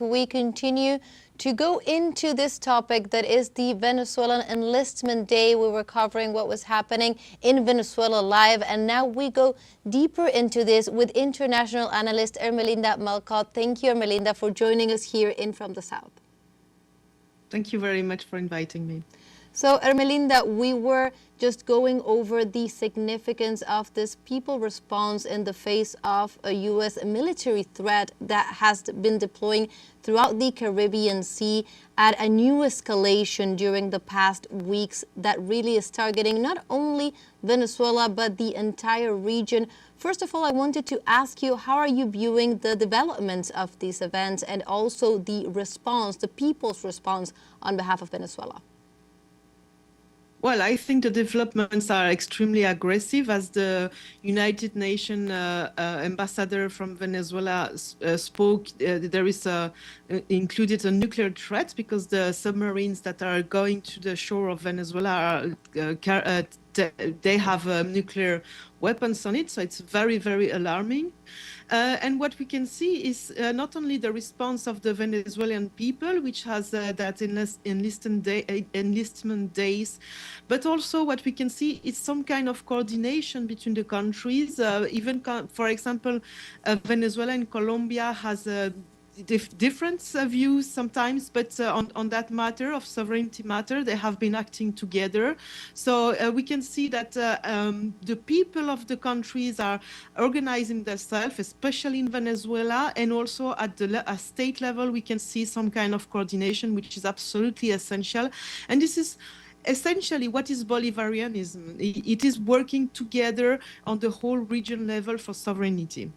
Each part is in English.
We continue to go into this topic that is the Venezuelan Enlistment Day. We were covering what was happening in Venezuela live, and now we go deeper into this with international analyst Ermelinda Malcotte. Thank you, Ermelinda, for joining us here in From the South. Thank you very much for inviting me. So, Ermelinda, we were just going over the significance of this people response in the face of a U.S. military threat that has been deploying throughout the Caribbean Sea at a new escalation during the past weeks that really is targeting not only Venezuela, but the entire region. First of all, I wanted to ask you, how are you viewing the developments of these events and also the response, the people's response on behalf of Venezuela? Well, I think the developments are extremely aggressive. As the United Nations ambassador from Venezuela spoke, there is included a nuclear threat because the submarines that are going to the shore of Venezuela are they have nuclear weapons on it, so it's very, very alarming. And what we can see is not only the response of the Venezuelan people, which has that enlistment days, but also what we can see is some kind of coordination between the countries. For example, Venezuela and Colombia has different views sometimes, but on that matter of sovereignty matter, they have been acting together. So we can see that the people of the countries are organizing themselves, especially in Venezuela, and also at the state level, we can see some kind of coordination, which is absolutely essential. And this is essentially what is Bolivarianism. It is working together on the whole region level for sovereignty.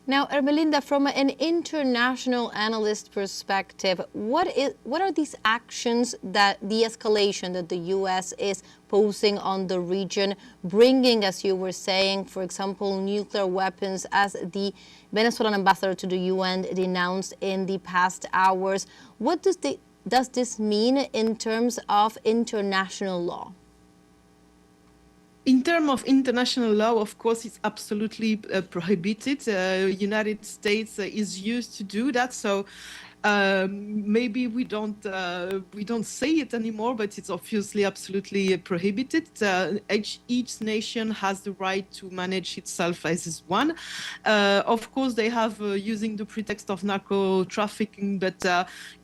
Now, Ermelinda, from an international analyst perspective, what are these actions that the escalation that the U.S. is posing on the region, bringing, as you were saying, for example, nuclear weapons, as the Venezuelan ambassador to the UN denounced in the past hours? What does this mean in terms of international law? In terms of international law, of course, it's absolutely prohibited. United States is used to do that, so maybe we don't say it anymore, but it's obviously absolutely prohibited. Each nation has the right to manage itself as is one. Of course, they have using the pretext of narco trafficking, but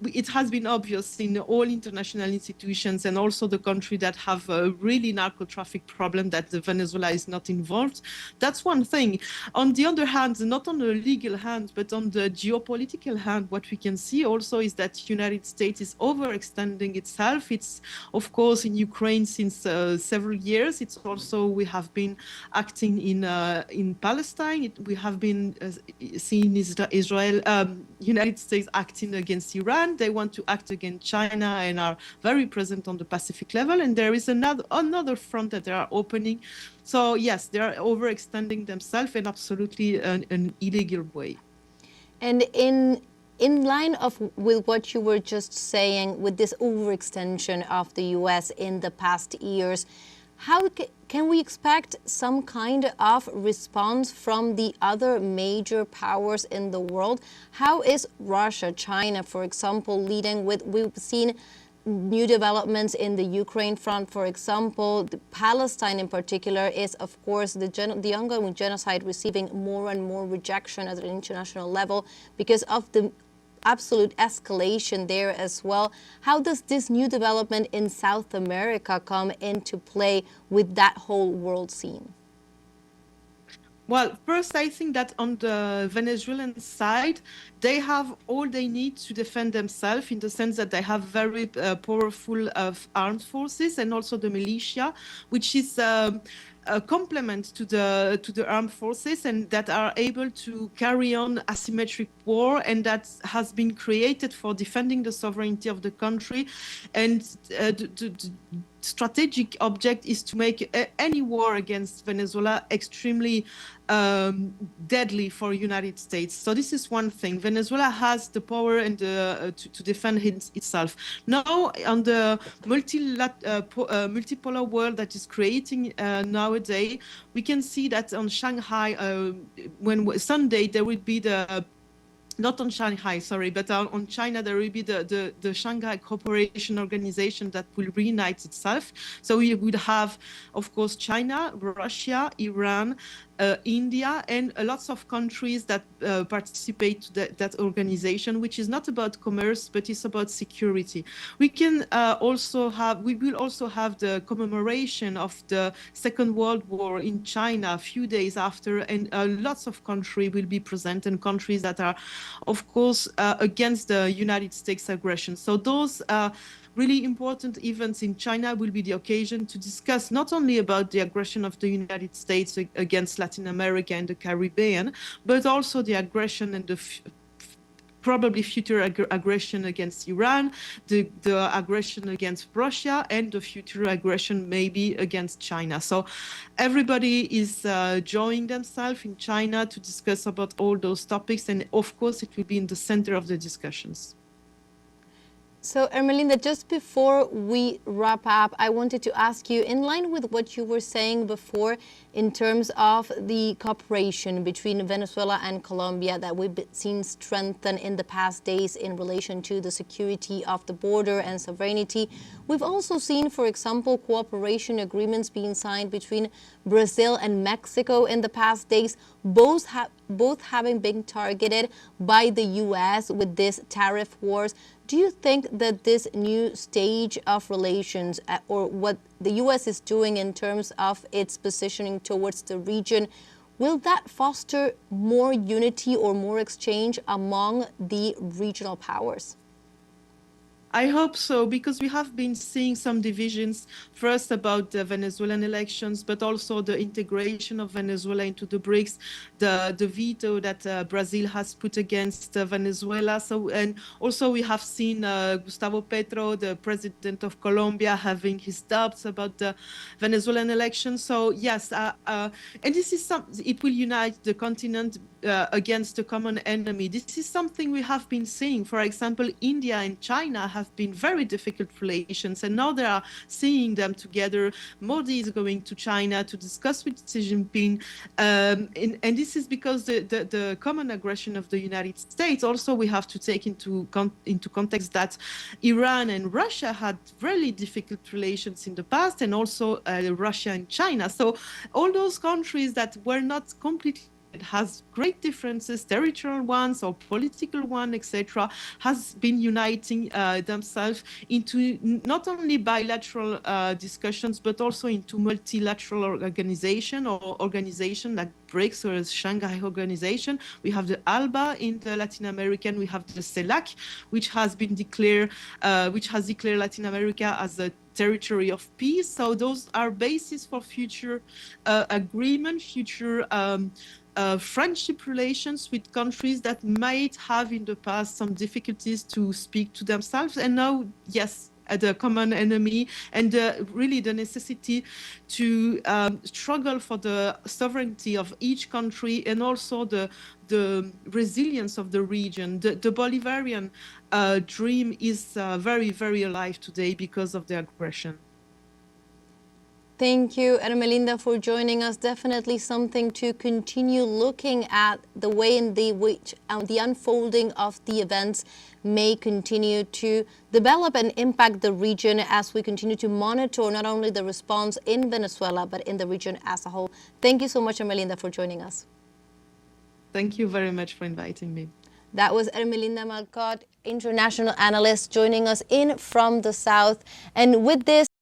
it has been obvious in all international institutions and also the country that have a really narco traffic problem that Venezuela is not involved. That's one thing. On the other hand, not on the legal hand, but on the geopolitical hand, what we can see also is that United States is overextending itself. It's of course in Ukraine since several years. It's also we have been acting in Palestine. We have been seeing Israel, United States acting against Iran. They want to act against China and are very present on the Pacific level. And there is another front that they are opening. So yes, they are overextending themselves in absolutely an illegal way. And in line with what you were just saying, with this overextension of the U.S. in the past years, how can we expect some kind of response from the other major powers in the world? How is Russia, China, for example, leading with, we've seen new developments in the Ukraine front, for example. Palestine in particular is, of course, the ongoing genocide receiving more and more rejection at an international level because of the absolute escalation there as well. How does this new development in South America come into play with that whole world scene? Well, first, I think that on the Venezuelan side, they have all they need to defend themselves in the sense that they have very powerful armed forces and also the militia, which is a complement to the armed forces and that are able to carry on asymmetric war, and that has been created for defending the sovereignty of the country. And the strategic object is to make any war against Venezuela extremely deadly for United States. So this is one thing. Venezuela has the power and to defend itself. Now, on the multipolar world that is creating nowadays, we can see that on Shanghai, when Sunday there will be the not on Shanghai, sorry, but on China, there will be the Shanghai Cooperation Organization that will reunite itself. So we would have, of course, China, Russia, Iran, India, and lots of countries that participate to that organization, which is not about commerce, but it's about security. We will also have the commemoration of the Second World War in China a few days after, and lots of countries will be present, and countries that are, of course, against the United States aggression. So those really important events in China will be the occasion to discuss not only about the aggression of the United States against Latin America and the Caribbean, but also the aggression and the probably future aggression against Iran, the aggression against Russia, and the future aggression maybe against China. So everybody is joining themselves in China to discuss about all those topics, and of course it will be in the center of the discussions. So, Ermelinda, just before we wrap up, I wanted to ask you, in line with what you were saying before, in terms of the cooperation between Venezuela and Colombia that we've seen strengthen in the past days in relation to the security of the border and sovereignty, we've also seen, for example, cooperation agreements being signed between Brazil and Mexico in the past days, both having been targeted by the U.S. with these tariff wars. Do you think that this new stage of relations, or what the U.S. is doing in terms of its positioning towards the region, will that foster more unity or more exchange among the regional powers? I hope so, because we have been seeing some divisions, first about the Venezuelan elections, but also the integration of Venezuela into the BRICS, the veto that Brazil has put against Venezuela. So, and also we have seen Gustavo Petro, the president of Colombia, having his doubts about the Venezuelan elections. So yes, and this is it will unite the continent against a common enemy. This is something we have been seeing. For example, India and China have been very difficult relations, and now they are seeing them together. Modi is going to China to discuss with Xi Jinping, and this is because the common aggression of the United States. Also, we have to take into context that Iran and Russia had really difficult relations in the past, and also Russia and China. So all those countries that were not completely, it has great differences, territorial ones or political one, etc., has been uniting themselves into not only bilateral discussions, but also into multilateral organization like BRICS or Shanghai Organization. We have the ALBA in the Latin American. We have the CELAC, which has declared Latin America as a territory of peace. So those are bases for future agreement, future friendship relations with countries that might have in the past some difficulties to speak to themselves. And now, yes, the common enemy, and really the necessity to struggle for the sovereignty of each country, and also the resilience of the region. The Bolivarian dream is very, very alive today because of the aggression. Thank you, Ermelinda, for joining us. Definitely something to continue looking at, the way in which the unfolding of the events may continue to develop and impact the region as we continue to monitor not only the response in Venezuela, but in the region as a whole. Thank you so much, Ermelinda, for joining us. Thank you very much for inviting me. That was Ermelinda Malcotte, international analyst, joining us in from the South. And with this,